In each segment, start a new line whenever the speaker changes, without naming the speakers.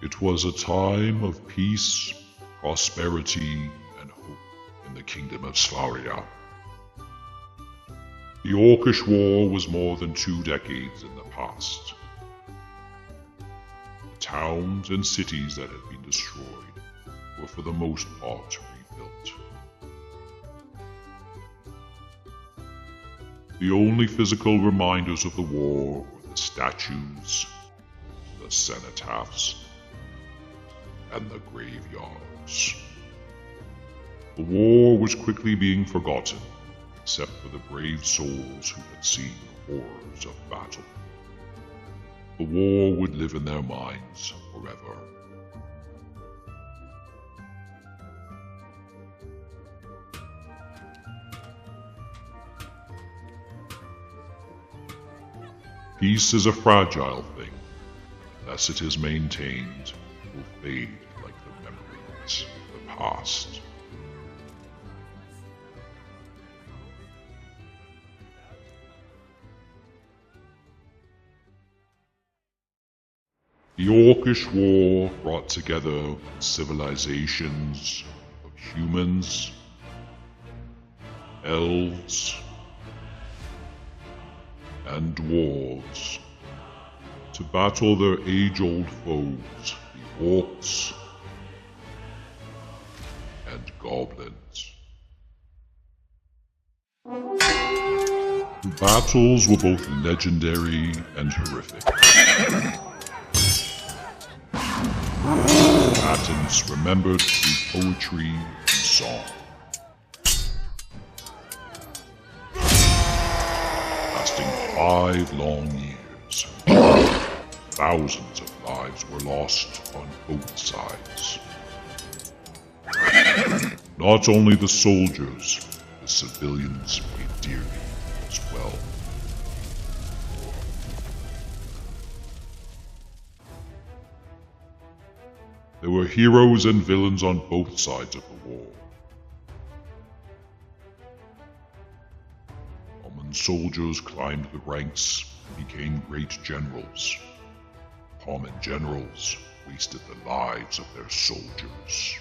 It was a time of peace, prosperity, and hope in the kingdom of Svaria. The Orcish War was more than 2 decades in the past. The towns and cities that had been destroyed were for the most part rebuilt. The only physical reminders of the war were the statues, the cenotaphs, and the graveyards. The war was quickly being forgotten, except for the brave souls who had seen the horrors of battle. The war would live in their minds forever. Peace is a fragile thing. Unless it is maintained, it will fade like the memories of the past. The Orcish War brought together civilizations of humans, elves, and dwarves to battle their age-old foes, the Orcs and goblins. The battles were both legendary and horrific. Combatants remembered through poetry and song. Lasting 5 long years, thousands of lives were lost on both sides. Not only the soldiers, the civilians paid dearly as well. There were heroes and villains on both sides of the war. Common soldiers climbed the ranks and became great generals. Common generals wasted the lives of their soldiers.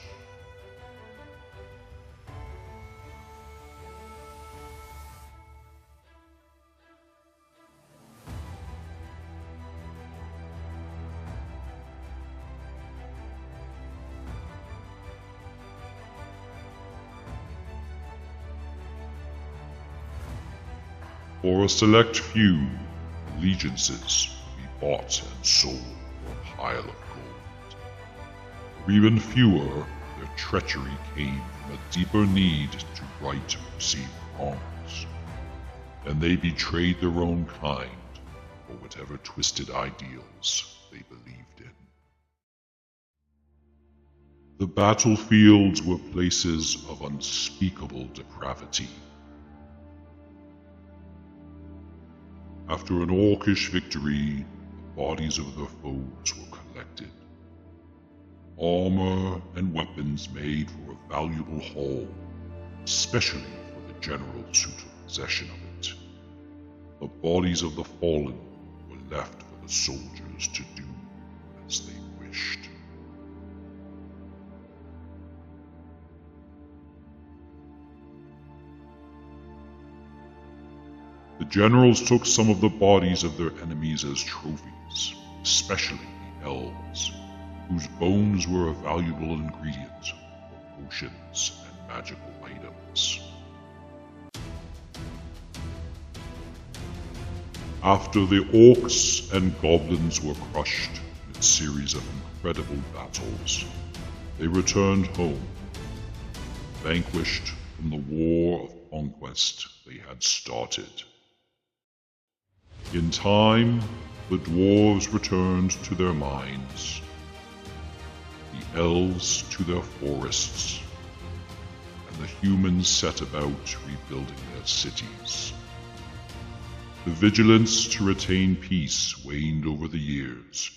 For a select few, allegiances would be bought and sold for a pile of gold. For even fewer, their treachery came from a deeper need to right perceived wrongs, and they betrayed their own kind for whatever twisted ideals they believed in. The battlefields were places of unspeakable depravity. After an Orcish victory, the bodies of their foes were collected. Armor and weapons made for a valuable haul, especially for the generals who took possession of it. The bodies of the fallen were left for the soldiers to do as they wished. The generals took some of the bodies of their enemies as trophies, especially the elves, whose bones were a valuable ingredient for potions and magical items. After the orcs and goblins were crushed in a series of incredible battles, they returned home, vanquished from the war of conquest they had started. In time, the dwarves returned to their mines, the elves to their forests, and the humans set about rebuilding their cities. The vigilance to retain peace waned over the years,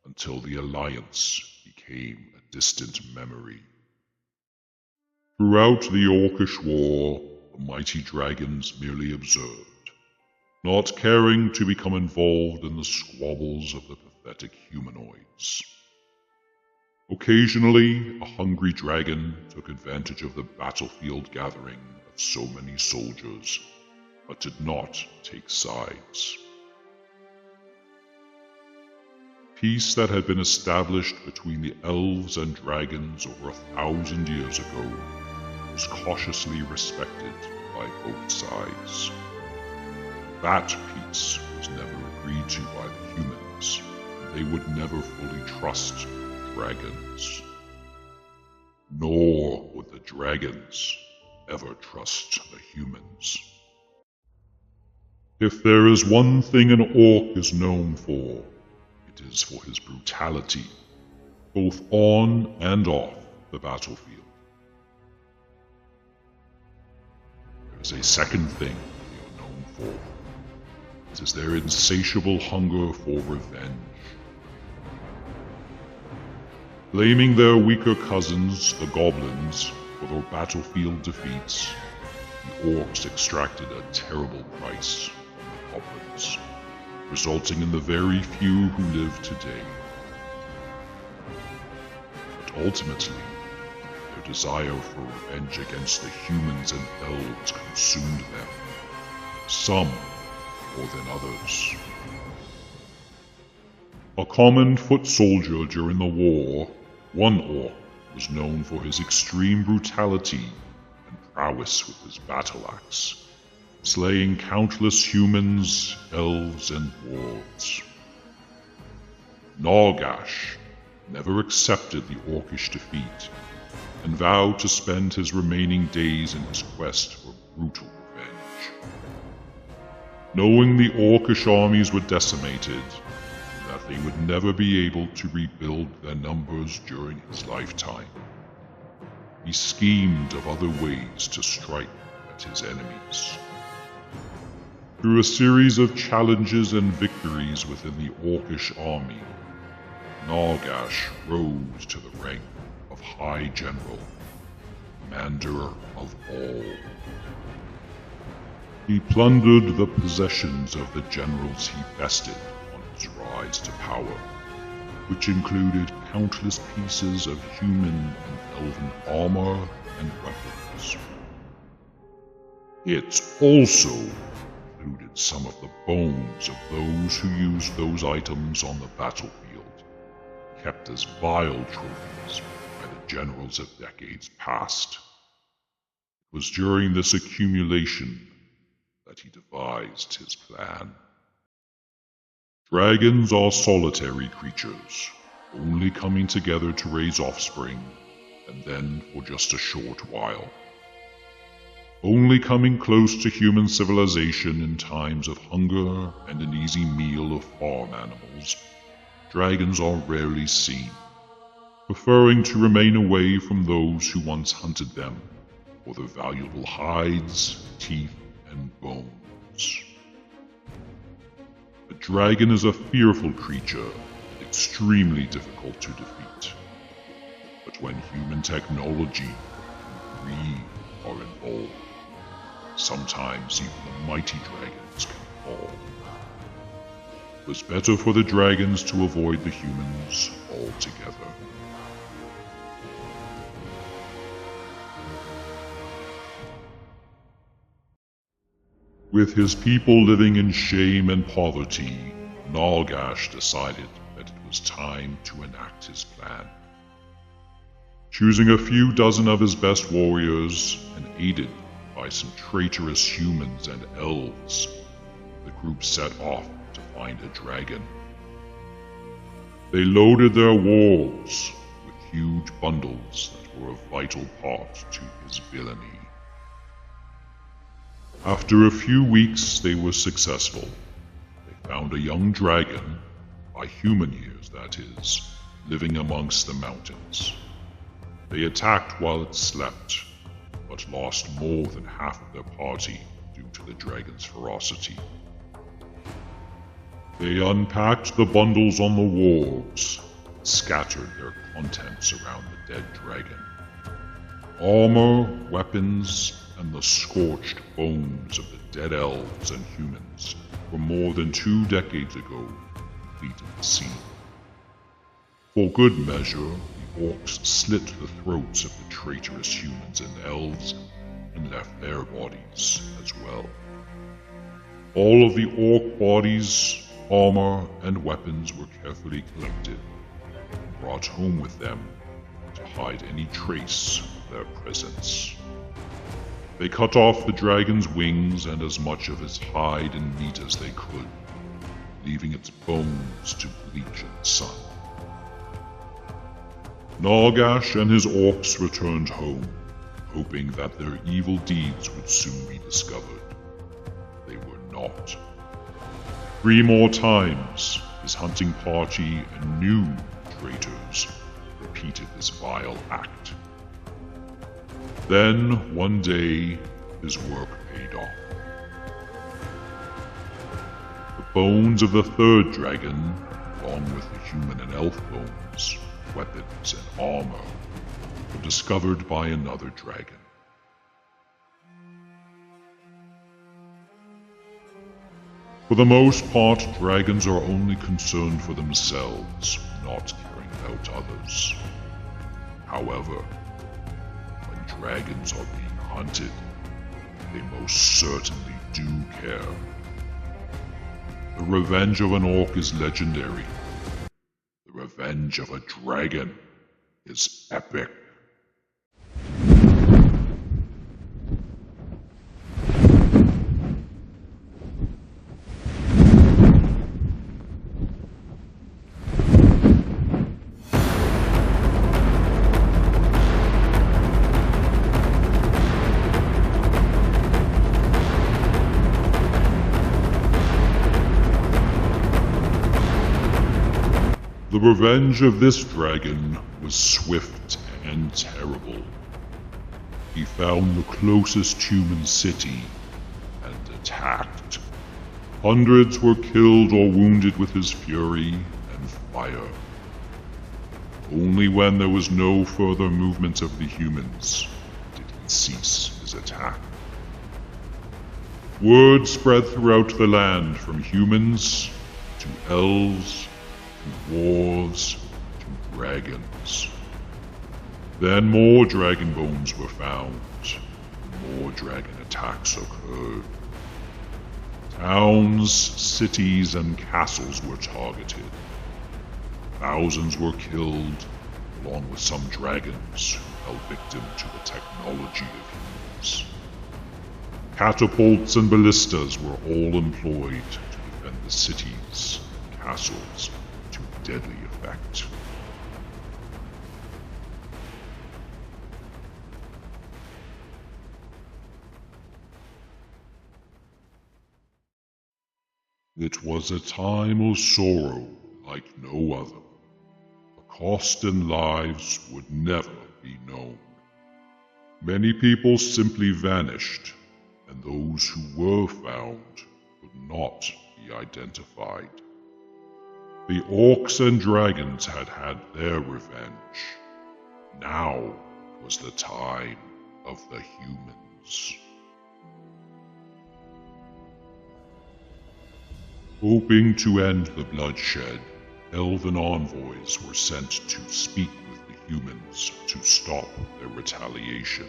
until the alliance became a distant memory. Throughout the Orcish War, the mighty dragons merely observed, not caring to become involved in the squabbles of the pathetic humanoids. Occasionally, a hungry dragon took advantage of the battlefield gathering of so many soldiers, but did not take sides. Peace that had been established between the elves and dragons over 1,000 years ago was cautiously respected by both sides. That peace was never agreed to by the humans, and they would never fully trust dragons. Nor would the dragons ever trust the humans. If there is one thing an orc is known for, it is for his brutality, both on and off the battlefield. There is a second thing they are known for. It is their insatiable hunger for revenge. Blaming their weaker cousins, the goblins, for their battlefield defeats, the orcs extracted a terrible price from the goblins, resulting in the very few who live today. But ultimately, their desire for revenge against the humans and elves consumed them, some more than others. A common foot soldier during the war, one orc was known for his extreme brutality and prowess with his battle axe, slaying countless humans, elves, and dwarves. Nargash never accepted the orcish defeat and vowed to spend his remaining days in his quest for brutal revenge. Knowing the orcish armies were decimated, and that they would never be able to rebuild their numbers during his lifetime, he schemed of other ways to strike at his enemies. Through a series of challenges and victories within the orcish army, Nargash rose to the rank of High General, Commander of all. He plundered the possessions of the generals he bested on his rise to power, which included countless pieces of human and elven armor and weapons. It also included some of the bones of those who used those items on the battlefield, kept as vile trophies by the generals of decades past. It was during this accumulation that he devised his plan. Dragons are solitary creatures, only coming together to raise offspring, and then for just a short while. Only coming close to human civilization in times of hunger and an easy meal of farm animals, dragons are rarely seen, preferring to remain away from those who once hunted them for their valuable hides, teeth, and bones. A dragon is a fearful creature and extremely difficult to defeat. But when human technology and greed are involved, sometimes even the mighty dragons can fall. It was better for the dragons to avoid the humans altogether. With his people living in shame and poverty, Nargash decided that it was time to enact his plan. Choosing a few dozen of his best warriors and aided by some traitorous humans and elves, the group set off to find a dragon. They loaded their wargs with huge bundles that were a vital part to his villainy. After a few weeks, they were successful. They found a young dragon, by human years that is, living amongst the mountains. They attacked while it slept, but lost more than half of their party due to the dragon's ferocity. They unpacked the bundles on the wargs, and scattered their contents around the dead dragon. Armor, weapons, and the scorched bones of the dead elves and humans from more than 2 decades ago completed the scene. For good measure, the orcs slit the throats of the traitorous humans and elves and left their bodies as well. All of the orc bodies, armor, and weapons were carefully collected and brought home with them to hide any trace of their presence. They cut off the dragon's wings and as much of its hide and meat as they could, leaving its bones to bleach in the sun. Nagash and his orcs returned home, hoping that their evil deeds would soon be discovered. They were not. 3 more times, his hunting party and new traitors repeated this vile act. Then, one day, his work paid off. The bones of the 3rd dragon, along with the human and elf bones, weapons, and armor, were discovered by another dragon. For the most part, dragons are only concerned for themselves, not caring about others. However, when dragons are being hunted, they most certainly do care. The revenge of an orc is legendary. The revenge of a dragon is epic. The revenge of this dragon was swift and terrible. He found the closest human city and attacked. Hundreds were killed or wounded with his fury and fire. Only when there was no further movement of the humans did he cease his attack. Word spread throughout the land from humans to elves to dwarves, to dragons. Then more dragon bones were found, and more dragon attacks occurred. Towns, cities, and castles were targeted. Thousands were killed, along with some dragons who fell victim to the technology of humans. Catapults and ballistas were all employed to defend the cities and castles to deadly effect. It was a time of sorrow like no other. The cost in lives would never be known. Many people simply vanished, and those who were found could not be identified. The orcs and dragons had had their revenge. Now was the time of the humans. Hoping to end the bloodshed, elven envoys were sent to speak with the humans to stop their retaliation.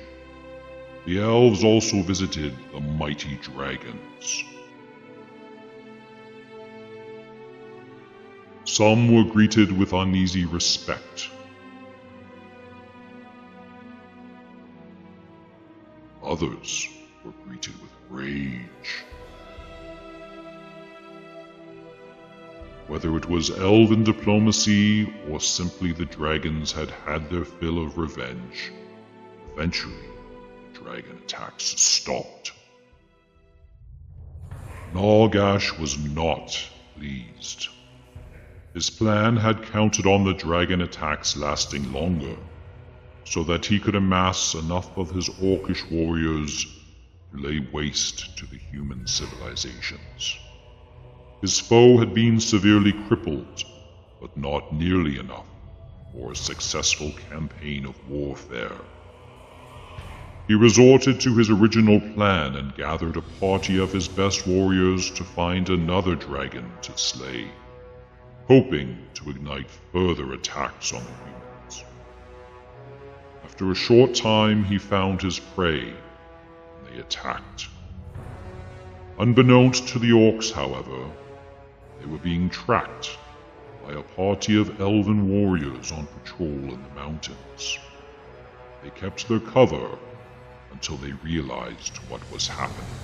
The elves also visited the mighty dragons. Some were greeted with uneasy respect. Others were greeted with rage. Whether it was elven diplomacy or simply the dragons had had their fill of revenge, eventually the dragon attacks stopped. Nagash was not pleased. His plan had counted on the dragon attacks lasting longer, so that he could amass enough of his Orcish warriors to lay waste to the human civilizations. His foe had been severely crippled, but not nearly enough for a successful campaign of warfare. He resorted to his original plan and gathered a party of his best warriors to find another dragon to slay, hoping to ignite further attacks on the humans. After a short time, he found his prey, and they attacked. Unbeknownst to the Orcs, however, they were being tracked by a party of elven warriors on patrol in the mountains. They kept their cover until they realized what was happening.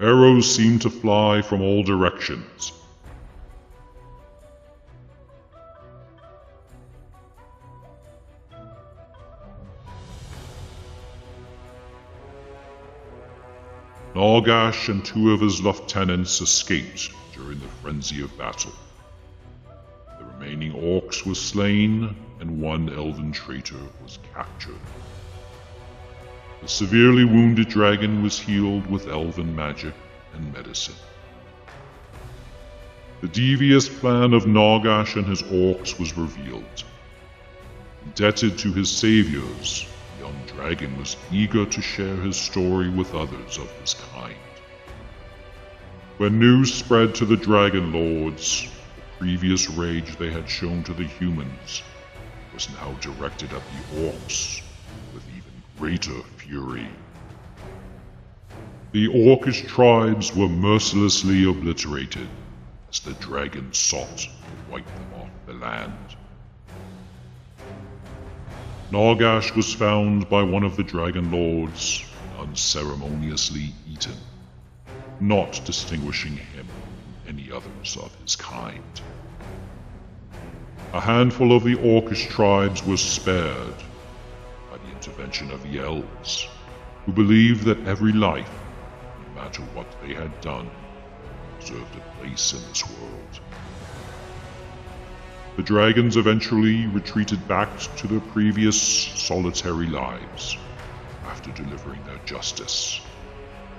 Arrows seemed to fly from all directions. Nagash and two of his lieutenants escaped during the frenzy of battle. The remaining orcs were slain, and one elven traitor was captured. The severely wounded dragon was healed with elven magic and medicine. The devious plan of Nagash and his orcs was revealed. Indebted to his saviors, the young dragon was eager to share his story with others of his kind. When news spread to the dragon lords, the previous rage they had shown to the humans was now directed at the orcs with even greater fury. The Orcish tribes were mercilessly obliterated as the dragon sought to wipe them off the land. Nagash was found by one of the dragon lords and unceremoniously eaten, not distinguishing him from any others of his kind. A handful of the Orcish tribes were spared by the intervention of the Elves, who believed that every life, no matter what they had done, deserved a place in this world. The dragons eventually retreated back to their previous solitary lives after delivering their justice,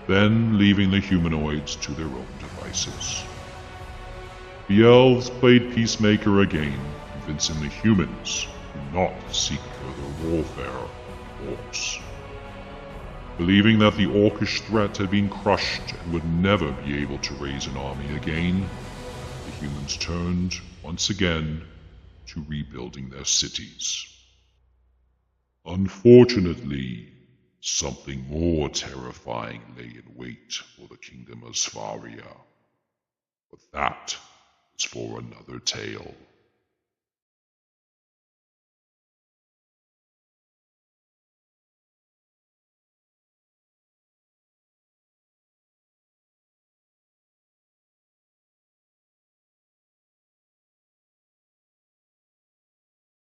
then leaving the humanoids to their own devices. The Elves played peacemaker again, convincing the humans to not seek further warfare with the Orcs. Believing that the Orcish threat had been crushed and would never be able to raise an army again, the humans turned, once again, to rebuilding their cities. Unfortunately, something more terrifying lay in wait for the Kingdom of Svaria. But that is for another tale.